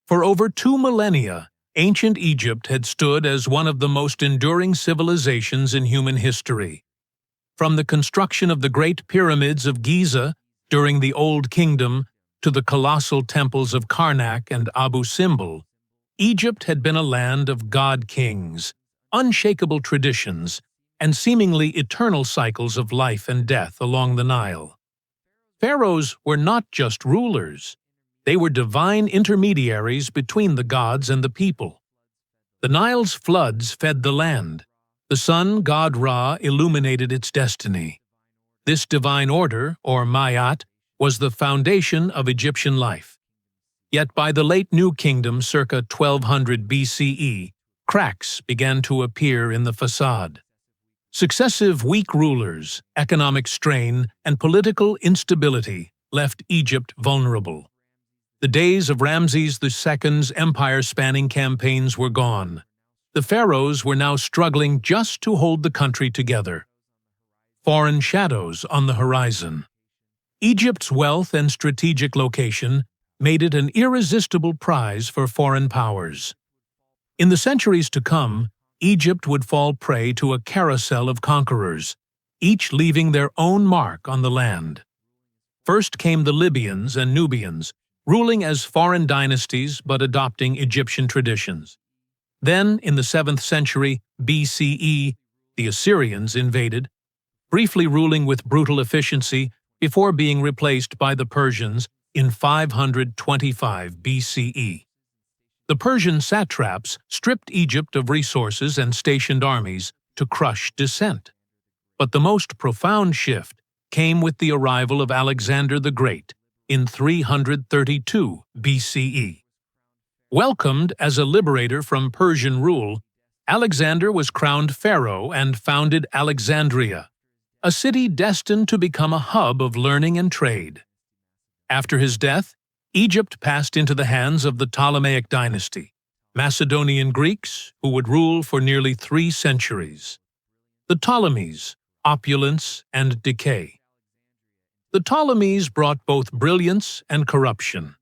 For over 2 millennia, ancient Egypt had stood as one of the most enduring civilizations in human history. From the construction of the Great Pyramids of Giza during the Old Kingdom to the colossal temples of Karnak and Abu Simbel, Egypt had been a land of god-kings, unshakable traditions, and seemingly eternal cycles of life and death along the Nile. Pharaohs were not just rulers. They were divine intermediaries between the gods and the people. The Nile's floods fed the land. The sun god Ra illuminated its destiny. This divine order, or Mayat, was the foundation of Egyptian life. Yet by the late New Kingdom circa 1200 BCE, cracks began to appear in the facade. Successive weak rulers, economic strain, and political instability left Egypt vulnerable. The days of Ramses II's empire-spanning campaigns were gone. The pharaohs were now struggling just to hold the country together. Foreign shadows on the horizon. Egypt's wealth and strategic location made it an irresistible prize for foreign powers. In the centuries to come, Egypt would fall prey to a carousel of conquerors, each leaving their own mark on the land. First came the Libyans and Nubians, ruling as foreign dynasties but adopting Egyptian traditions. Then, in the 7th century BCE, the Assyrians invaded, briefly ruling with brutal efficiency before being replaced by the Persians in 525 BCE. The Persian satraps stripped Egypt of resources and stationed armies to crush dissent. But the most profound shift came with the arrival of Alexander the Great in 332 BCE. Welcomed as a liberator from Persian rule, Alexander was crowned pharaoh and founded Alexandria, a city destined to become a hub of learning and trade. After his death, Egypt passed into the hands of the Ptolemaic dynasty, Macedonian Greeks who would rule for nearly 3 centuries. The Ptolemies, opulence and decay. The Ptolemies brought both brilliance and corruption.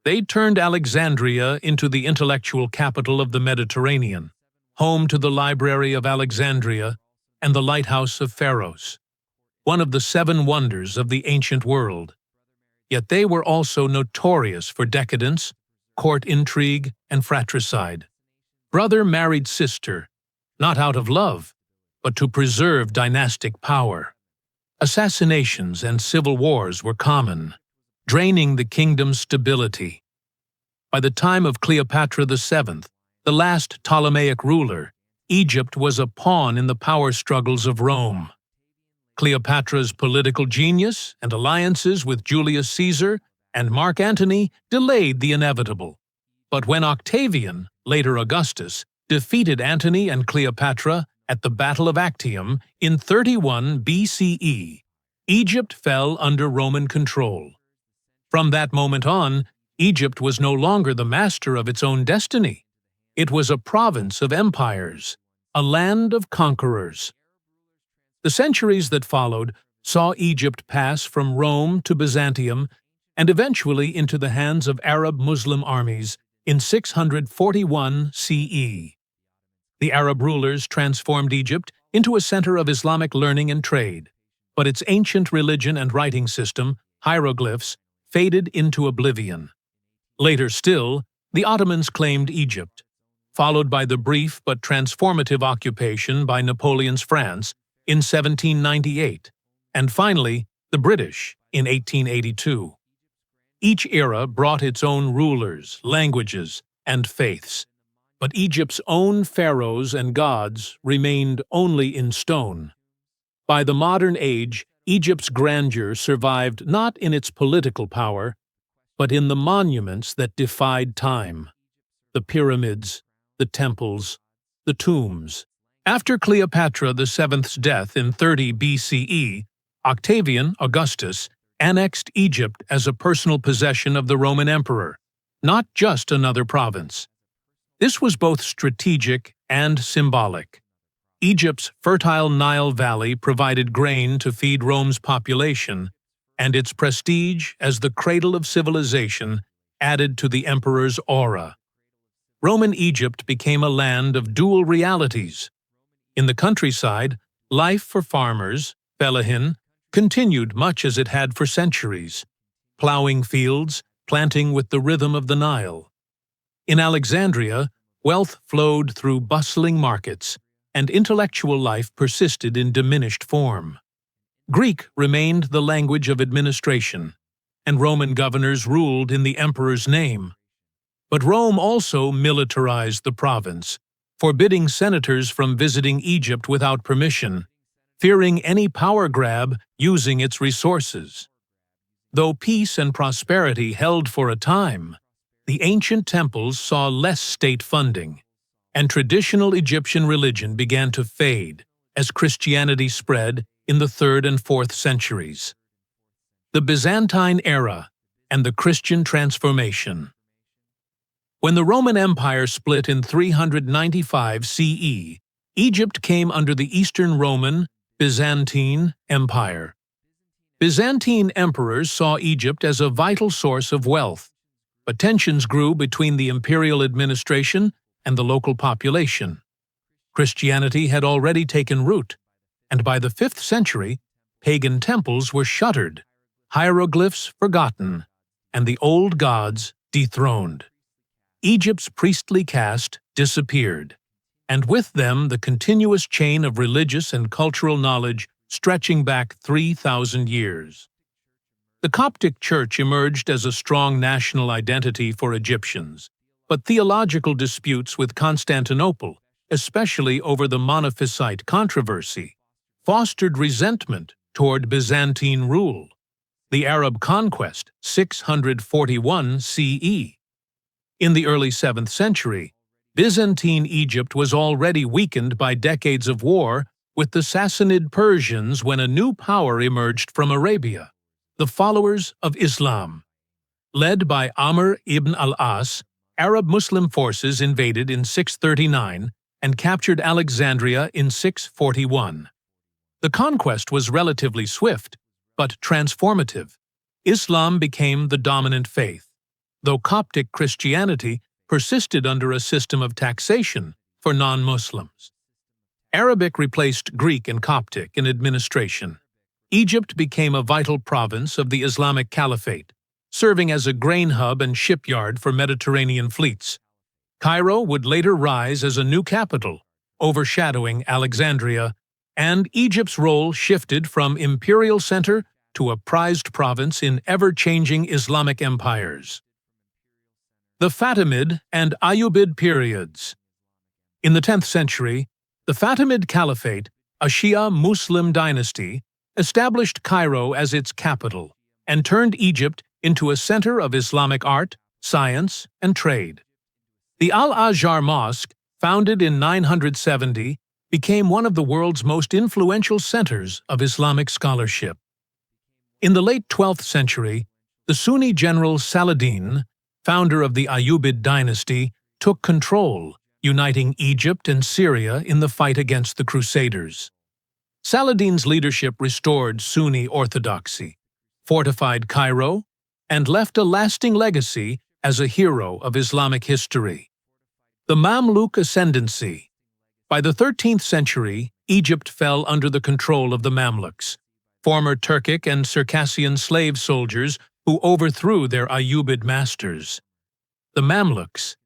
They turned Alexandria into the intellectual capital of the Mediterranean, home to the Library of Alexandria and the Lighthouse of Pharaohs, one of the 7 wonders of the ancient world. Yet they were also notorious for decadence, court intrigue, and fratricide. Brother married sister, not out of love, but to preserve dynastic power. Assassinations and civil wars were common, draining the kingdom's stability. By the time of Cleopatra VII, the last Ptolemaic ruler, Egypt was a pawn in the power struggles of Rome. Cleopatra's political genius and alliances with Julius Caesar and Mark Antony delayed the inevitable. But when Octavian, later Augustus, defeated Antony and Cleopatra at the Battle of Actium in 31 BCE, Egypt fell under Roman control. From that moment on, Egypt was no longer the master of its own destiny. It was a province of empires, a land of conquerors. The centuries that followed saw Egypt pass from Rome to Byzantium and eventually into the hands of Arab Muslim armies in 641 CE. The Arab rulers transformed Egypt into a center of Islamic learning and trade, but its ancient religion and writing system, hieroglyphs, faded into oblivion. Later still, the Ottomans claimed Egypt, followed by the brief but transformative occupation by Napoleon's France in 1798, and finally the British in 1882. Each era brought its own rulers, languages, and faiths, but Egypt's own pharaohs and gods remained only in stone. By the modern age, Egypt's grandeur survived not in its political power, but in the monuments that defied time: the pyramids, the temples, the tombs. After Cleopatra VII's death in 30 BCE, Octavian, Augustus, annexed Egypt as a personal possession of the Roman emperor, not just another province. This was both strategic and symbolic. Egypt's fertile Nile Valley provided grain to feed Rome's population, and its prestige as the cradle of civilization added to the emperor's aura. Roman Egypt became a land of dual realities. In the countryside, life for farmers, fellahin, continued much as it had for centuries, plowing fields, planting with the rhythm of the Nile. In Alexandria, wealth flowed through bustling markets, and intellectual life persisted in diminished form. Greek remained the language of administration, and Roman governors ruled in the emperor's name. But Rome also militarized the province, forbidding senators from visiting Egypt without permission, fearing any power grab using its resources. Though peace and prosperity held for a time, the ancient temples saw less state funding, and traditional Egyptian religion began to fade as Christianity spread in the 3rd and 4th centuries. The Byzantine era and the Christian transformation. When the Roman Empire split in 395 CE, Egypt came under the Eastern Roman, Byzantine Empire. Byzantine emperors saw Egypt as a vital source of wealth, but tensions grew between the imperial administration and the local population. Christianity had already taken root, and by the 5th century, pagan temples were shuttered, hieroglyphs forgotten, and the old gods dethroned. Egypt's priestly caste disappeared, and with them the continuous chain of religious and cultural knowledge stretching back 3,000 years. The Coptic Church emerged as a strong national identity for Egyptians, but theological disputes with Constantinople, especially over the Monophysite controversy, fostered resentment toward Byzantine rule. The Arab conquest, 641 CE. In the early 7th century, Byzantine Egypt was already weakened by decades of war with the Sassanid Persians when a new power emerged from Arabia, the followers of Islam. Led by Amr ibn al-As, Arab Muslim forces invaded in 639 and captured Alexandria in 641. The conquest was relatively swift, but transformative. Islam became the dominant faith, though Coptic Christianity persisted under a system of taxation for non-Muslims. Arabic replaced Greek and Coptic in administration. Egypt became a vital province of the Islamic Caliphate, serving as a grain hub and shipyard for Mediterranean fleets. Cairo would later rise as a new capital, overshadowing Alexandria, and Egypt's role shifted from imperial center to a prized province in ever-changing Islamic empires. The Fatimid and Ayyubid periods. In the 10th century, the Fatimid Caliphate, a Shia Muslim dynasty, established Cairo as its capital and turned Egypt into a center of Islamic art, science, and trade. The Al-Azhar Mosque, founded in 970, became one of the world's most influential centers of Islamic scholarship. In the late 12th century, the Sunni general Saladin, founder of the Ayyubid dynasty, took control, uniting Egypt and Syria in the fight against the Crusaders. Saladin's leadership restored Sunni orthodoxy, fortified Cairo, and left a lasting legacy as a hero of Islamic history. The Mamluk ascendancy. By the 13th century, Egypt fell under the control of the Mamluks, former Turkic and Circassian slave soldiers who overthrew their Ayyubid masters. The Mamluks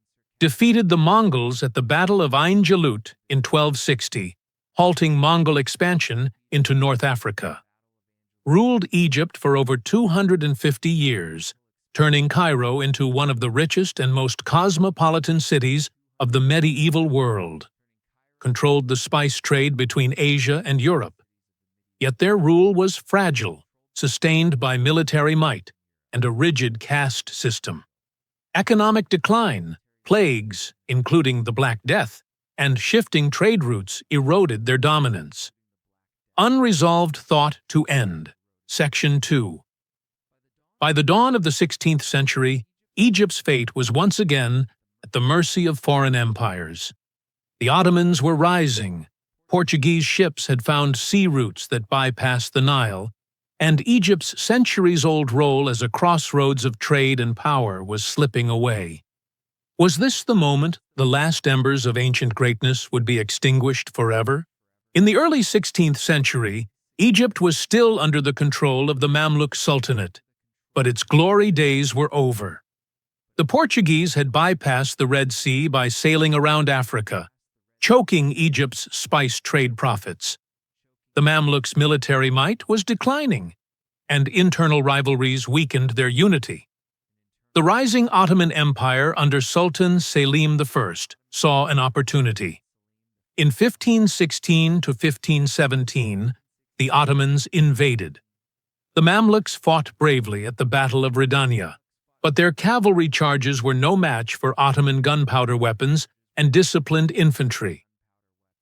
defeated the Mongols at the Battle of Ain Jalut in 1260, halting Mongol expansion into North Africa. Ruled Egypt for over 250 years, turning Cairo into one of the richest and most cosmopolitan cities of the medieval world. Controlled the spice trade between Asia and Europe. Yet their rule was fragile, sustained by military might and a rigid caste system. Economic decline, plagues, including the Black Death, and shifting trade routes eroded their dominance. Unresolved thought to end. Section 2. By the dawn of the 16th century, Egypt's fate was once again at the mercy of foreign empires. The Ottomans were rising. Portuguese ships had found sea routes that bypassed the Nile, and Egypt's centuries-old role as a crossroads of trade and power was slipping away. Was this the moment the last embers of ancient greatness would be extinguished forever? In the early 16th century, Egypt was still under the control of the Mamluk Sultanate, but its glory days were over. The Portuguese had bypassed the Red Sea by sailing around Africa, choking Egypt's spice trade profits. The Mamluks' military might was declining, and internal rivalries weakened their unity. The rising Ottoman Empire under Sultan Selim I saw an opportunity. In 1516 to 1517, the Ottomans invaded. The Mamluks fought bravely at the Battle of Redania, but their cavalry charges were no match for Ottoman gunpowder weapons and disciplined infantry.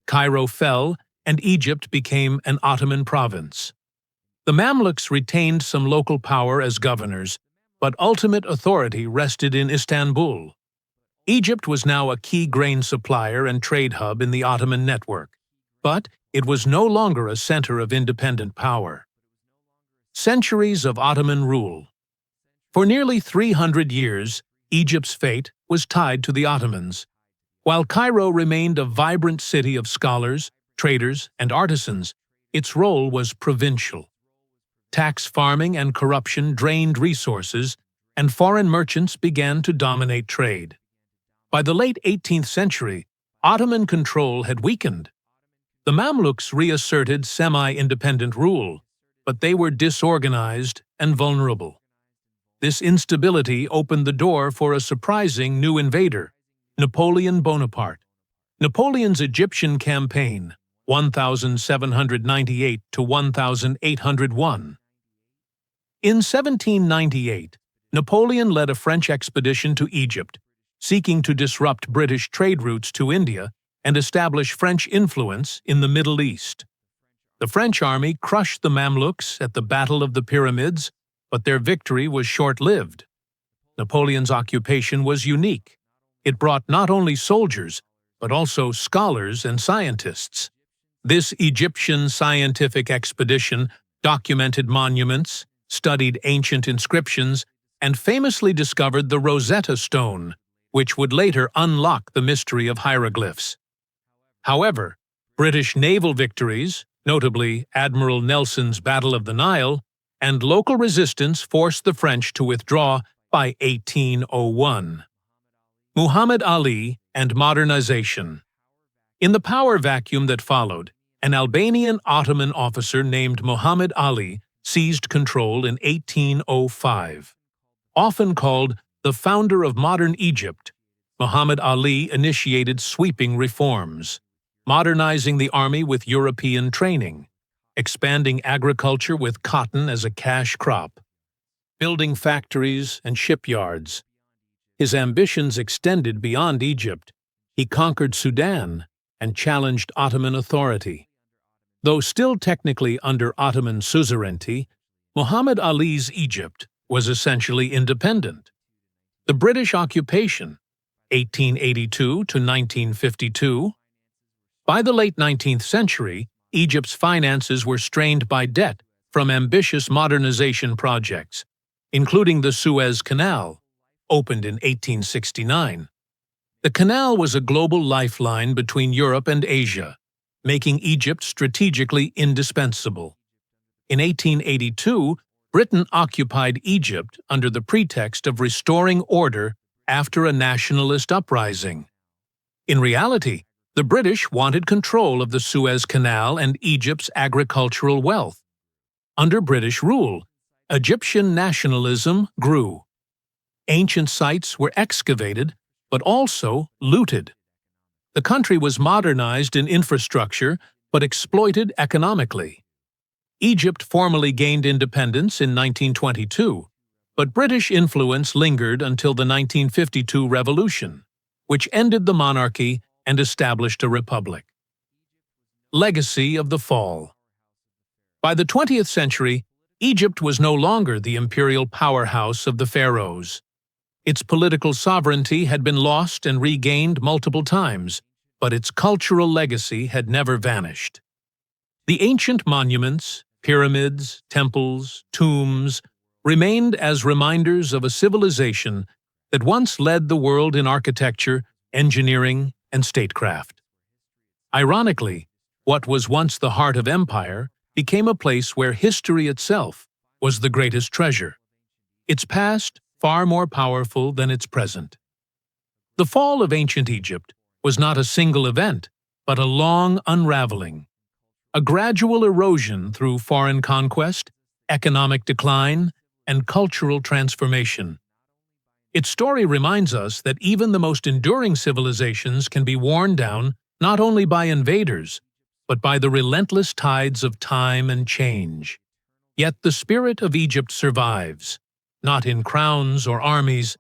Cairo fell, and Egypt became an Ottoman province. The Mamluks retained some local power as governors, but ultimate authority rested in Istanbul. Egypt was now a key grain supplier and trade hub in the Ottoman network, but it was no longer a center of independent power. Centuries of Ottoman rule. For nearly 300 years, Egypt's fate was tied to the Ottomans. While Cairo remained a vibrant city of scholars, traders, and artisans, its role was provincial. Tax farming and corruption drained resources, and foreign merchants began to dominate trade. By the late 18th century, Ottoman control had weakened. The Mamluks reasserted semi-independent rule, but they were disorganized and vulnerable. This instability opened the door for a surprising new invader, Napoleon Bonaparte. Napoleon's Egyptian campaign, 1798 to 1801. In 1798, Napoleon led a French expedition to Egypt, seeking to disrupt British trade routes to India and establish French influence in the Middle East. The French army crushed the Mamluks at the Battle of the Pyramids, but their victory was short-lived. Napoleon's occupation was unique. It brought not only soldiers, but also scholars and scientists. This Egyptian scientific expedition documented monuments, studied ancient inscriptions, and famously discovered the Rosetta Stone, which would later unlock the mystery of hieroglyphs. However, British naval victories, notably Admiral Nelson's Battle of the Nile, and local resistance forced the French to withdraw by 1801. Muhammad Ali and modernization. In the power vacuum that followed, an Albanian Ottoman officer named Muhammad Ali seized control in 1805. Often called the founder of modern Egypt, Muhammad Ali initiated sweeping reforms, modernizing the army with European training, expanding agriculture with cotton as a cash crop, building factories and shipyards. His ambitions extended beyond Egypt. He conquered Sudan and challenged Ottoman authority. Though still technically under Ottoman suzerainty, Muhammad Ali's Egypt was essentially independent. The British occupation, 1882 to 1952. By the late 19th century, Egypt's finances were strained by debt from ambitious modernization projects, including the Suez Canal, opened in 1869. The canal was a global lifeline between Europe and Asia, making Egypt strategically indispensable. In 1882, Britain occupied Egypt under the pretext of restoring order after a nationalist uprising. In reality, the British wanted control of the Suez Canal and Egypt's agricultural wealth. Under British rule, Egyptian nationalism grew. Ancient sites were excavated, but also looted. The country was modernized in infrastructure, but exploited economically. Egypt formally gained independence in 1922, but British influence lingered until the 1952 revolution, which ended the monarchy and established a republic. Legacy of the fall. By the 20th century, Egypt was no longer the imperial powerhouse of the Pharaohs. Its political sovereignty had been lost and regained multiple times, but its cultural legacy had never vanished. The ancient monuments, Pyramids, temples, tombs remained as reminders of a civilization that once led the world in architecture, engineering, and statecraft. Ironically, what was once the heart of empire became a place where history itself was the greatest treasure, its past far more powerful than its present. The fall of ancient Egypt was not a single event, but a long unraveling, a gradual erosion through foreign conquest, economic decline, and cultural transformation. Its story reminds us that even the most enduring civilizations can be worn down not only by invaders, but by the relentless tides of time and change. Yet the spirit of Egypt survives, not in crowns or armies,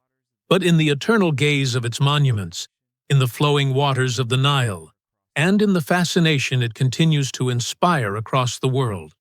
but in the eternal gaze of its monuments, in the flowing waters of the Nile, and in the fascination it continues to inspire across the world.